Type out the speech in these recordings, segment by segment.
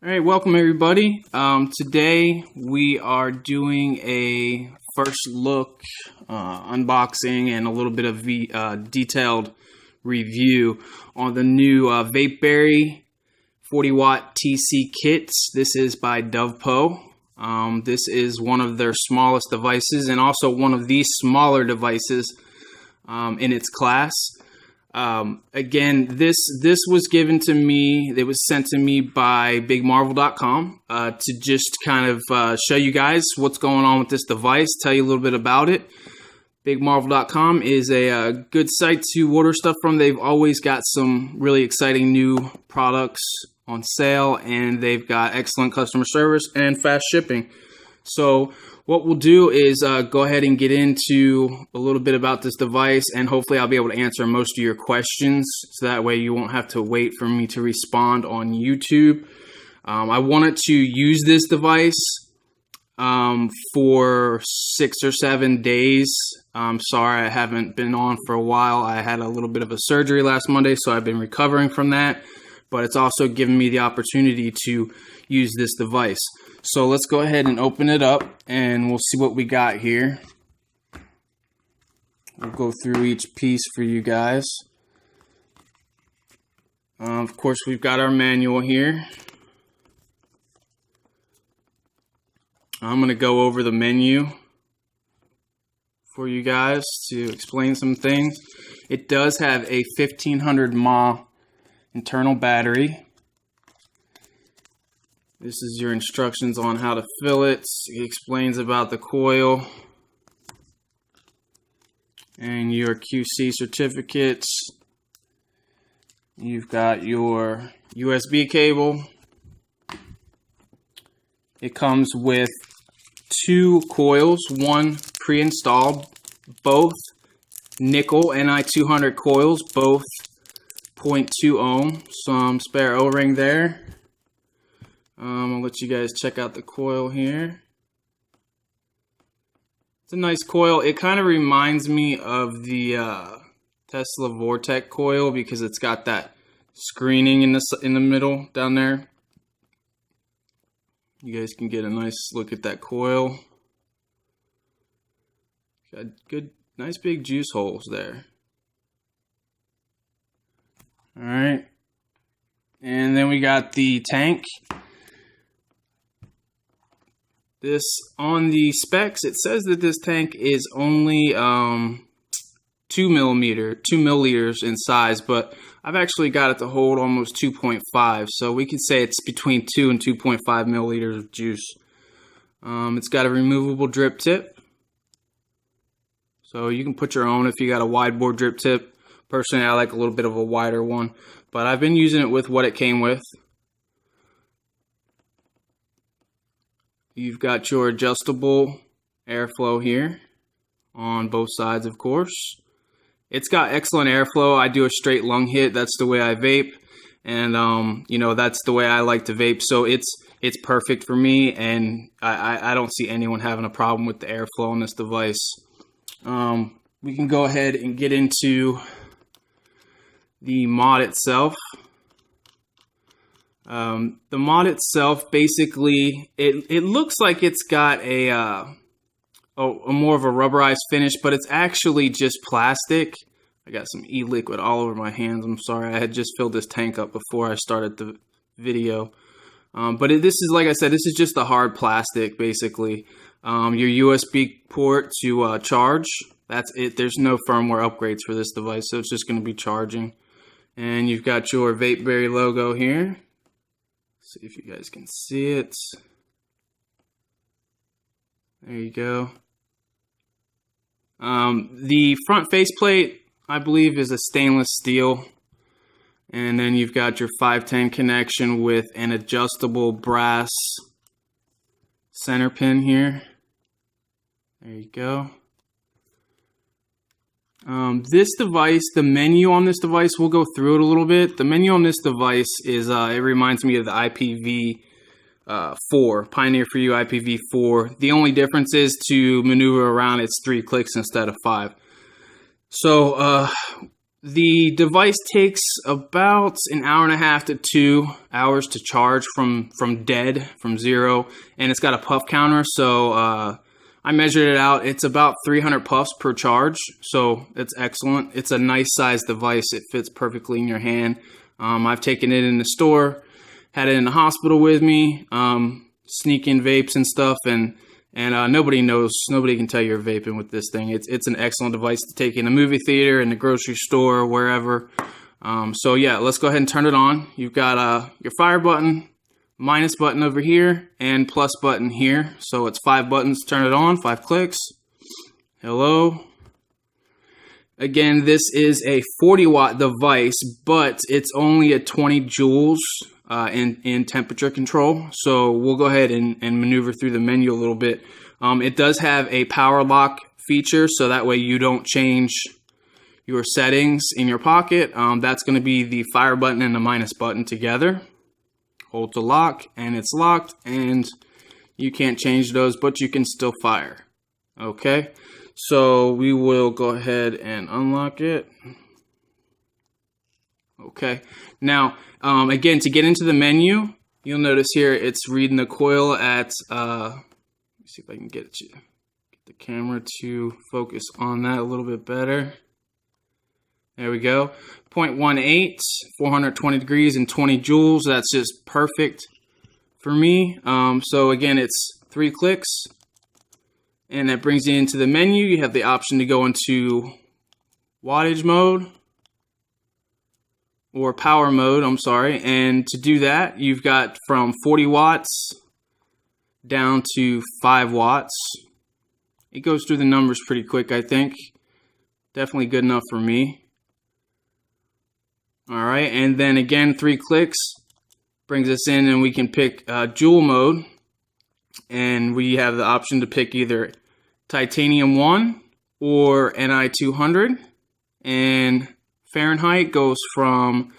All right, welcome everybody. Today we are doing a first look, unboxing, and a little bit of detailed review on the new Vapeberri 40W TC kits. This is by DOVPO. This is one of their smallest devices and also one of the smaller devices in its class. Again, this was given to me, it was sent to me by bigmarvel.com to just kind of show you guys what's going on with this device, tell you a little bit about it. Bigmarvel.com is a good site to order stuff from. They've always got some really exciting new products on sale, and they've got excellent customer service and fast shipping. So what we'll do is go ahead and get into a little bit about this device, and hopefully I'll be able to answer most of your questions, so that way you won't have to wait for me to respond on YouTube. I wanted to use this device for 6 or 7 days. I'm sorry I haven't been on for a while. I had a little bit of a surgery last Monday, so I've been recovering from that. But it's also given me the opportunity to use this device. So let's go ahead and open it up and we'll see what we got here. We'll go through each piece for you guys. Of course, we've got our manual here. I'm going to go over the menu for you guys to explain some things. It does have a 1500 mAh internal battery. This is your instructions on how to fill it. It explains about the coil and your QC certificates. You've got your USB cable. It comes with 2 coils, one pre-installed, both nickel Ni200 coils, both 0.2 ohm, some spare O-ring there. I'll let you guys check out the coil here. It's a nice coil. It kind of reminds me of the Tesla Vortec coil because it's got that screening in the middle down there. You guys can get a nice look at that coil. Got good, nice big juice holes there. All right, and then we got the tank. This, on the specs, it says that this tank is only 2 milliliters in size, but I've actually got it to hold almost 2.5, so we could say it's between 2 and 2.5 milliliters of juice. It's got a removable drip tip, so you can put your own if you got a wide bore drip tip. Personally, I like a little bit of a wider one, but I've been using it with what it came with. You've got your adjustable airflow here on both sides, of course. It's got excellent airflow. I do a straight lung hit. That's the way I vape, and you know, that's the way I like to vape. So it's perfect for me, and I don't see anyone having a problem with the airflow on this device. We can go ahead and get into the mod itself. The mod itself, basically, it looks like it's got a more of a rubberized finish, but it's actually just plastic. I got some e-liquid all over my hands. I'm sorry, I had just filled this tank up before I started the video. But this is, like I said, this is just a hard plastic, basically. Your USB port to charge, that's it. There's no firmware upgrades for this device, so it's just going to be charging. And you've got your Vapeberri logo here. See if you guys can see it. There you go. The front faceplate, I believe, is a stainless steel. And then you've got your 510 connection with an adjustable brass center pin here. There you go. This device, the menu on this device, we'll go through it a little bit. The menu on this device is, it reminds me of the IPv4, Pioneer for You IPv4. The only difference is to maneuver around, it's 3 clicks instead of 5. So, The device takes about an hour and a half to 2 hours to charge from dead, from zero, and it's got a puff counter, so I measured it out. It's about 300 puffs per charge, so it's excellent. It's a nice size device. It fits perfectly in your hand. I've taken it in the store, had it in the hospital with me, sneaking vapes and stuff, and nobody can tell you're vaping with this thing. It's an excellent device to take in a movie theater, in the grocery store, wherever. So yeah, let's go ahead and turn it on. You've got your fire button, minus button over here, and plus button here. So it's 5 buttons to turn it on, 5 clicks. Hello. Again, this is a 40-watt device, but it's only at 20 joules in temperature control. So we'll go ahead and maneuver through the menu a little bit. It does have a power lock feature, so that way you don't change your settings in your pocket. That's going to be the fire button and the minus button together. Hold to lock, and it's locked, and you can't change those, but you can still fire. Okay, so we will go ahead and unlock it. Okay, now again, to get into the menu, you'll notice here it's reading the coil at let me see if I can get the camera to focus on that a little bit better. There we go. 0.18, 420 degrees and 20 joules. That's just perfect for me. So again, it's 3 clicks, and that brings you into the menu. You have the option to go into wattage mode, or power mode, I'm sorry. And to do that, you've got from 40 watts down to 5 watts. It goes through the numbers pretty quick, I think. Definitely good enough for me. All right, and then again, 3 clicks brings us in, and we can pick joule mode. And we have the option to pick either titanium 1 or Ni 200. And Fahrenheit goes from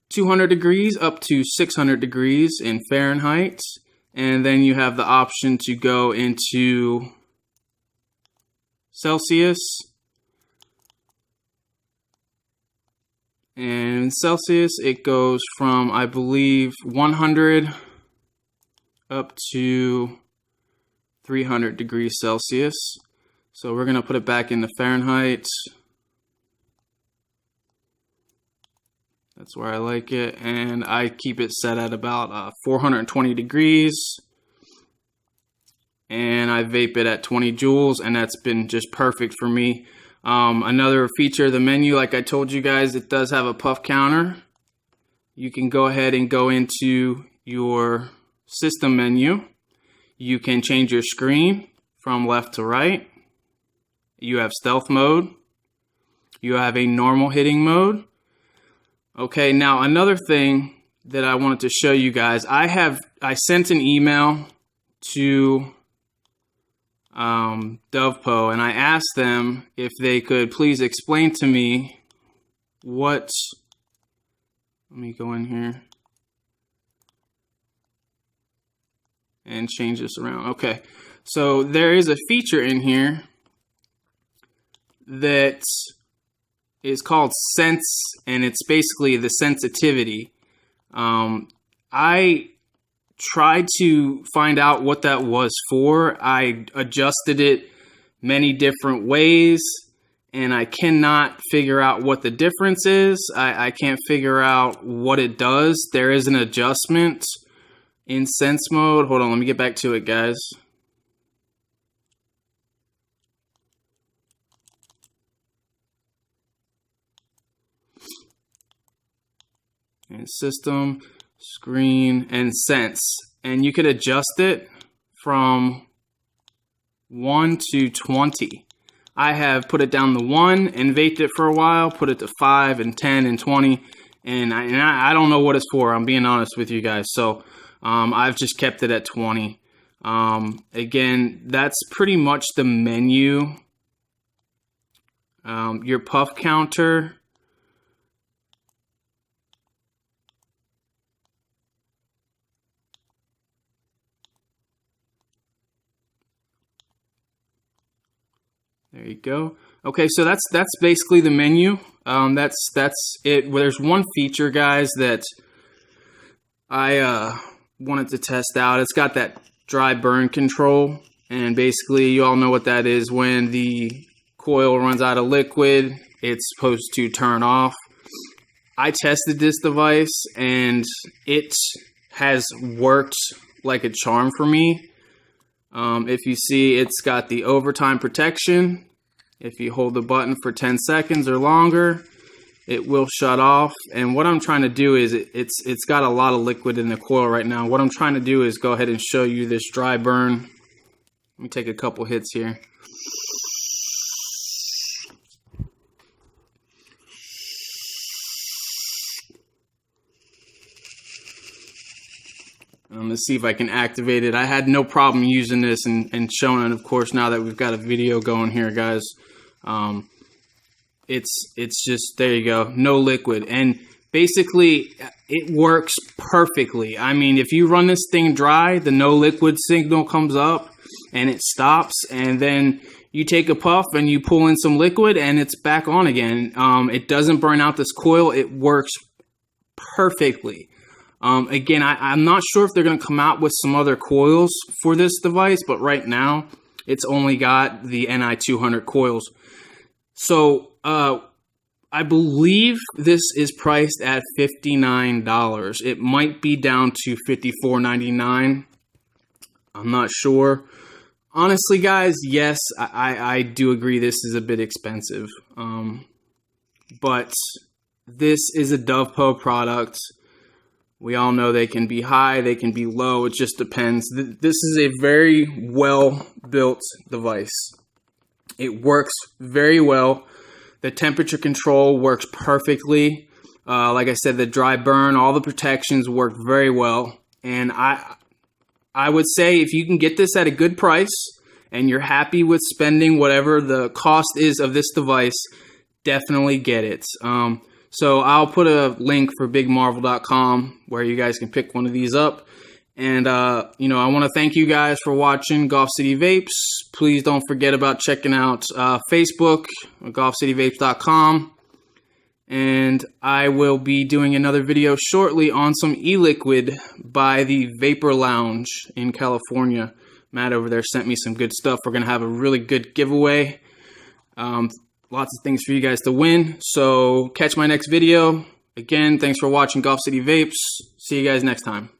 200 degrees up to 600 degrees in Fahrenheit. And then you have the option to go into Celsius. And in Celsius, it goes from, I believe, 100 up to 300 degrees Celsius. So we're going to put it back into Fahrenheit. That's where I like it. And I keep it set at about 420 degrees. And I vape it at 20 joules, and that's been just perfect for me. Another feature of the menu, like I told you guys, it does have a puff counter. You can go ahead and go into your system menu. You can change your screen from left to right. You have stealth mode. You have a normal hitting mode. Okay, now another thing that I wanted to show you guys, I sent an email to DOVPO, and I asked them if they could please explain to me let me go in here and change this around. Okay, so there is a feature in here that is called sense, and it's basically the sensitivity. I tried to find out what that was for. I adjusted it many different ways, and I cannot figure out what the difference is. I can't figure out what it does. There is an adjustment in sense mode. Hold on, let me get back to it, guys. And system, screen, and sense. And you could adjust it from 1 to 20. I have put it down to 1 and vaped it for a while, put it to 5 and 10 and 20, and I don't know what it's for. I'm being honest with you guys. So I've just kept it at 20. Again, that's pretty much the menu. Your puff counter. There you go. Okay, so that's basically the menu. That's it. Well, there's one feature, guys, that I wanted to test out. It's got that dry burn control, and basically you all know what that is. When the coil runs out of liquid, it's supposed to turn off. I tested this device and it has worked like a charm for me. If you see, it's got the overtime protection. If you hold the button for 10 seconds or longer, it will shut off. And what I'm trying to do is, it's got a lot of liquid in the coil right now. What I'm trying to do is go ahead and show you this dry burn. Let me take a couple hits here. Let's see if I can activate it. I had no problem using this and showing it, of course, now that we've got a video going here, guys. It's just, there you go, no liquid. And basically, it works perfectly. I mean, if you run this thing dry, the no liquid signal comes up and it stops. And then you take a puff and you pull in some liquid and it's back on again. It doesn't burn out this coil. It works perfectly. Again, I'm not sure if they're going to come out with some other coils for this device, but right now it's only got the NI200 coils. So I believe this is priced at $59. It might be down to $54.99. I'm not sure. Honestly, guys, yes, I do agree this is a bit expensive. But this is a DOVPO product. We all know they can be high, they can be low, it just depends. This is a very well-built device. It works very well. The temperature control works perfectly. Like I said, the dry burn, all the protections work very well. And I would say if you can get this at a good price and you're happy with spending whatever the cost is of this device, definitely get it. So I'll put a link for bigmarvel.com where you guys can pick one of these up. And, you know, I want to thank you guys for watching Golf City Vapes. Please don't forget about checking out Facebook, golfcityvapes.com. And I will be doing another video shortly on some e-liquid by the Vapor Lounge in California. Matt over there sent me some good stuff. We're going to have a really good giveaway. Lots of things for you guys to win. So catch my next video. Again, thanks for watching Golf City Vapes. See you guys next time.